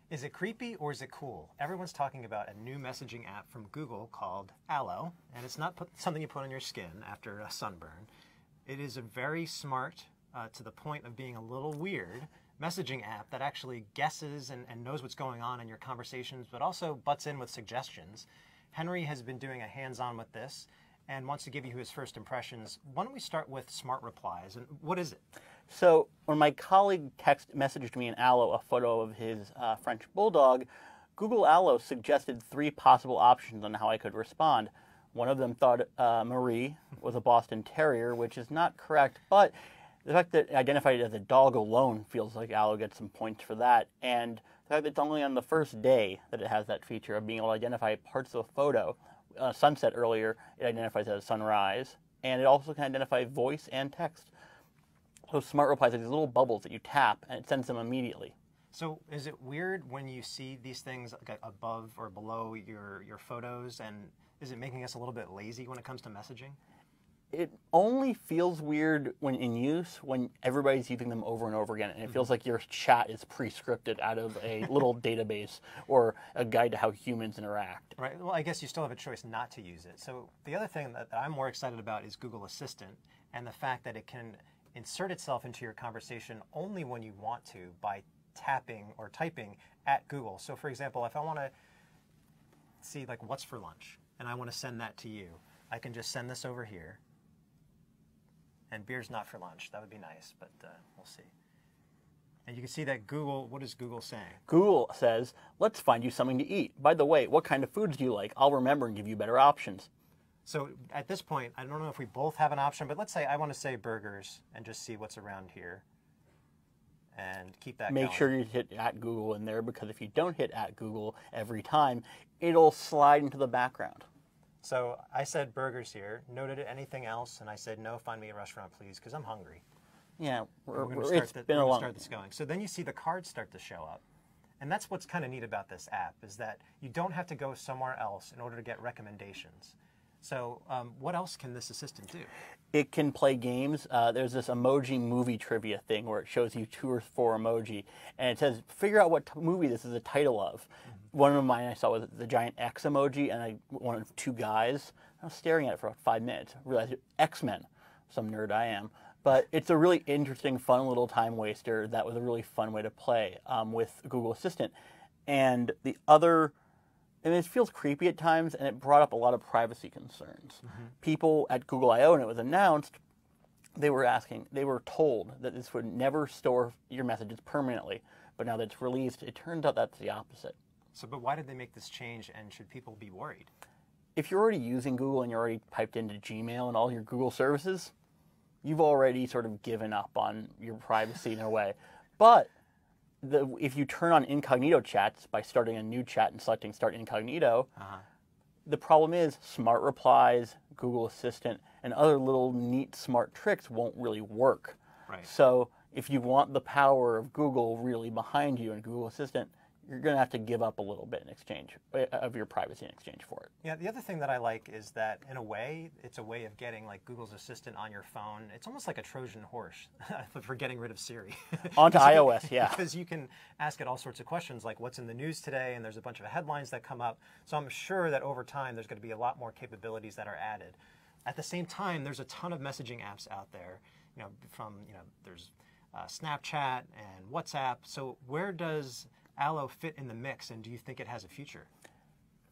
Is it creepy or is it cool? Everyone's talking about a new messaging app from Google called Allo, and it's not something you put on your skin after a sunburn. It is a very smart, to the point of being a little weird, messaging app that actually guesses and knows what's going on in your conversations, but also butts in with suggestions. Henry has been doing a hands-on with this and wants to give you his first impressions. Why don't we start with smart replies, and what is it? So when my colleague messaged me in Allo a photo of his French bulldog, Google Allo suggested 3 possible options on how I could respond. One of them thought Marie was a Boston Terrier, which is not correct, but the fact that it identified it as a dog alone feels like Allo gets some points for that. And the fact that it's only on the first day that it has that feature of being able to identify parts of a photo. Sunset earlier, it identifies as sunrise, and it also can identify voice and text. So smart replies are these little bubbles that you tap, and it sends them immediately. So is it weird when you see these things above or below your photos, and is it making us a little bit lazy when it comes to messaging? It only feels weird when in use when everybody's using them over and over again, and it feels like your chat is pre-scripted out of a little database or a guide to how humans interact. Right. Well, I guess you still have a choice not to use it. So the other thing that I'm more excited about is Google Assistant and the fact that it can insert itself into your conversation only when you want to by tapping or typing at Google. So for example, if I want to see like what's for lunch and I want to send that to you, I can just send this over here. And beer's not for lunch. That would be nice, but we'll see. And you can see that Google, what is Google saying? Google says, let's find you something to eat. By the way, what kind of foods do you like? I'll remember and give you better options. So at this point, I don't know if we both have an option, but let's say I want to say burgers and just see what's around here and keep that Make going. sure you hit at Google in there, because if you don't hit at Google every time, it'll slide into the background. So I said burgers here. Noted anything else? And I said, no, find me a restaurant, please, because I'm hungry. Yeah, we're going to start this going. So then you see the cards start to show up. And that's what's kind of neat about this app, is that you don't have to go somewhere else in order to get recommendations. So what else can this assistant do? It can play games. There's this emoji movie trivia thing where it shows you 2 or 4 emoji, and it says, figure out what movie this is the title of. One of mine I saw was the giant X emoji, and I wanted 2 guys. I was staring at it for about 5 minutes. I realized X-Men. Some nerd I am. But it's a really interesting, fun little time waster that was a really fun way to play with Google Assistant. And the other, I mean, it feels creepy at times, and it brought up a lot of privacy concerns. People at Google I/O, and it was announced, they were told that this would never store your messages permanently. But now that it's released, it turns out that's the opposite. So, but why did they make this change, and should people be worried? If you're already using Google and you're already piped into Gmail and all your Google services, you've already sort of given up on your privacy in a way. But if you turn on incognito chats by starting a new chat and selecting Start Incognito, the problem is smart replies, Google Assistant, and other little neat smart tricks won't really work. Right. So if you want the power of Google really behind you and Google Assistant, you're going to have to give up a little bit in exchange of your privacy in exchange for it. Yeah, the other thing that I like is that, in a way, it's a way of getting like Google's Assistant on your phone. It's almost like a Trojan horse for getting rid of Siri. Onto iOS, yeah. Because you can ask it all sorts of questions like what's in the news today, and there's a bunch of headlines that come up. So I'm sure that over time there's going to be a lot more capabilities that are added. At the same time, there's a ton of messaging apps out there. There's Snapchat and WhatsApp. So where does Allo fit in the mix, and do you think it has a future?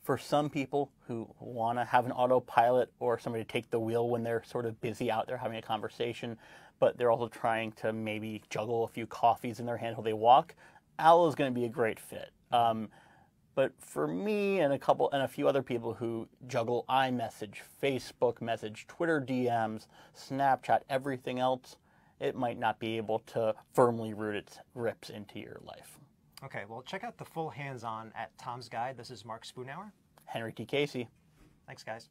For some people who want to have an autopilot or somebody to take the wheel when they're sort of busy out there having a conversation, but they're also trying to maybe juggle a few coffees in their hand while they walk, Allo is going to be a great fit. But for me and a few other people who juggle iMessage, Facebook message, Twitter DMs, Snapchat, everything else, it might not be able to firmly root its rips into your life. Okay, well, check out the full hands-on at Tom's Guide. This is Mark Spoonhour. Henry T. Casey. Thanks, guys.